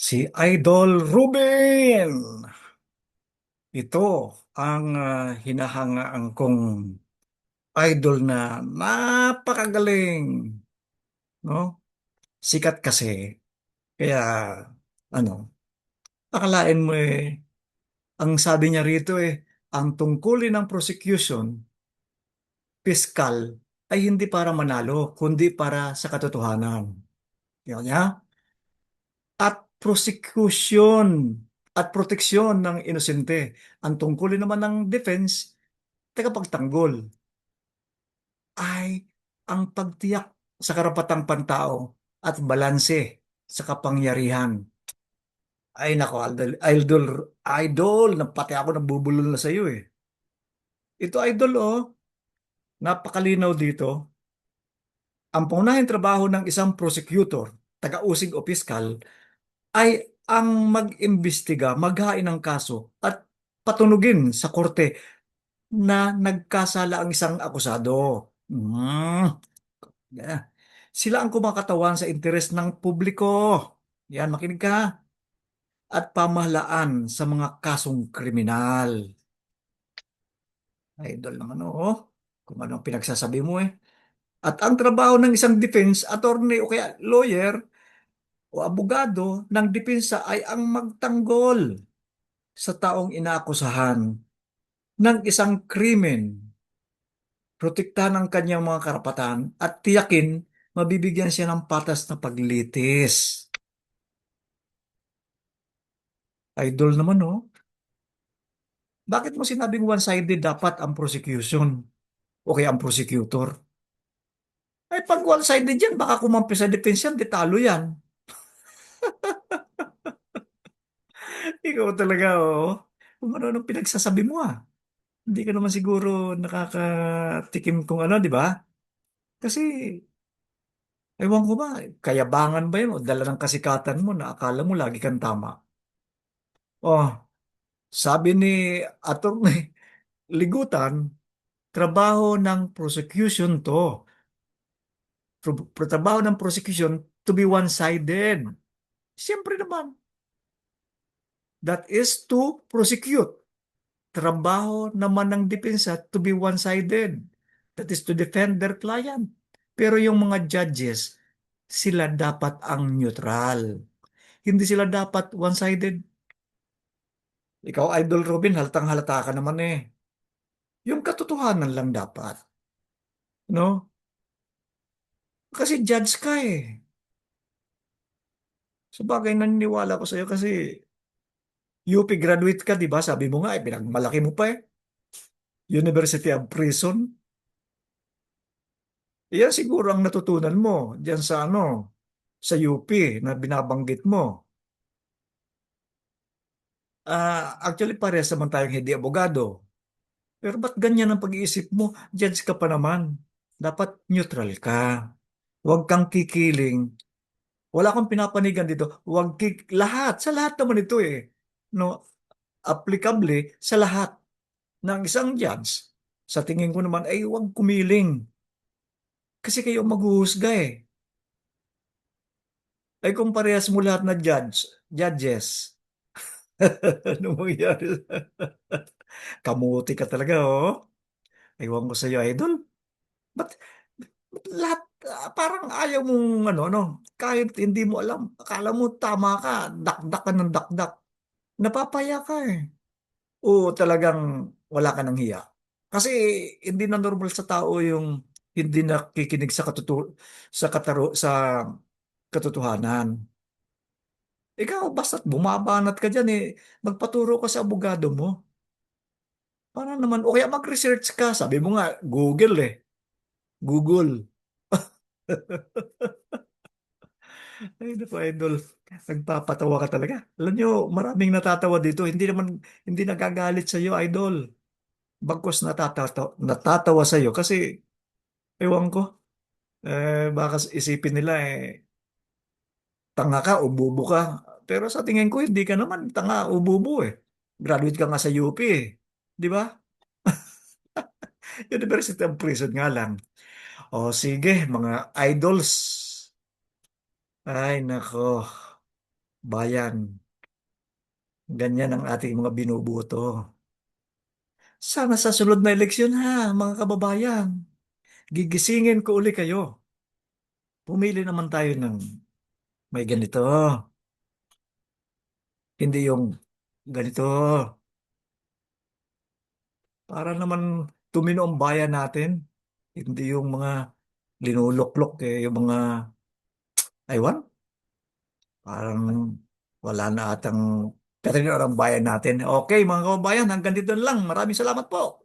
Si Idol Ruben! Ito ang hinahangaan kong idol na napakagaling, no? Sikat kasi. Kaya, ano, akalain mo ang sabi niya rito ang tungkulin ng prosecution, piskal, ay hindi para manalo, kundi para sa katotohanan. Yan niya? At prosecution at proteksyon ng inosente. Ang tungkulin naman ng defense, tagapagtanggol ay ang pagtiyak sa karapatang pantao at balanse sa kapangyarihan. Ay nako, idol, idol, pati ako nabubulol na sa iyo eh. Ito idol napakalinaw dito. Ang pangunahing trabaho ng isang prosecutor, taga-usig o piskal, ay ang mag-imbestiga, maghain ng kaso at patunugin sa korte na nagkasala ang isang akusado. Yeah. Sila ang kumakatawan sa interes ng publiko. Yan, makinig ka. At pamahalaan sa mga kasong kriminal. Idol naman kung ano ang pinagsasabi mo eh. At ang trabaho ng isang defense attorney o kaya lawyer o abogado ng depensa ay ang magtanggol sa taong inaakusahan ng isang krimen, protektahan ang kanyang mga karapatan at tiyakin mabibigyan siya ng patas na paglitis. Idol naman bakit mo sinabing one-sided dapat ang prosecution o kaya ang prosecutor? Ay pag one-sided yan, baka kumampi sa defense yan, di talo yan. Ikaw talaga kung ano nung pinagsasabi mo Hindi ka naman siguro nakakatikim kung ano, di ba? Kasi, ewan ko ba, kayabangan ba yun o dala ng kasikatan mo na akala mo lagi kang tama? Oh, sabi ni Atty. Ligutan, trabaho ng prosecution to. Trabaho ng prosecution to be one-sided. Siyempre naman, that is to prosecute. Trabaho naman ng depensa to be one-sided. That is to defend their client. Pero yung mga judges, sila dapat ang neutral. Hindi sila dapat one-sided. Ikaw, Idol Robin, haltang halata ka naman Yung katotohanan lang dapat. No? Kasi judge ka Sa bagay, naniniwala ko sa'yo kasi UP graduate ka, di ba? Sabi mo nga, pinagmalaki mo pa University of Prison. Yan siguro ang natutunan mo diyan sa sa UP na binabanggit mo. Actually, parehas naman tayong hindi abogado. Pero ba't ganyan ang pag-iisip mo? Judge ka pa naman. Dapat neutral ka. Huwag kang kikiling. Wala akong pinapanigan dito. Lahat. Sa lahat naman ito No, applicable sa lahat ng isang judge. Sa tingin ko naman ay huwag kumiling. Kasi kayo ang maghuhusga Ay kung parehas mo lahat na judges. Ano mangyari? Kamuti ka talaga Ewan ko sa'yo, idol. Ba't, ba't lahat, parang ayaw mong kahit hindi mo alam, akala mo tama ka, dakdak ka ng dakdak. Napapaya ka O talagang wala ka ng hiya. Kasi hindi na normal sa tao yung hindi nakikinig sa katotohanan. Ikaw, basta't bumabanat ka dyan magpaturo ka sa abogado mo. Para naman, o kaya mag-research ka. Sabi mo nga, Google Google. Ay, naku, idol. Nagpapatawa ka talaga. Alam nyo, maraming natatawa dito. Hindi nagagalit sa iyo, idol. Bagkus natatawa sa iyo kasi, ewan ko, baka isipin nila tanga ka o bubo ka. Pero sa tingin ko, hindi ka naman tanga o bubo Graduate ka nga sa UP Di ba? University of Prison nga lang. O sige, mga idols. Ay, nako. bayan. Ganyan ang ating mga binubuto. Sana sa sunod na eleksyon ha, mga kababayan. Gigisingin ko uli kayo. Pumili naman tayo ng may ganito. Hindi yung ganito. Para naman tumino ang bayan natin. Hindi yung mga linuluklok yung mga aywan. Parang wala na atang pero ang bayan natin. Okay, mga kababayan, hanggang dito na lang. Maraming salamat po.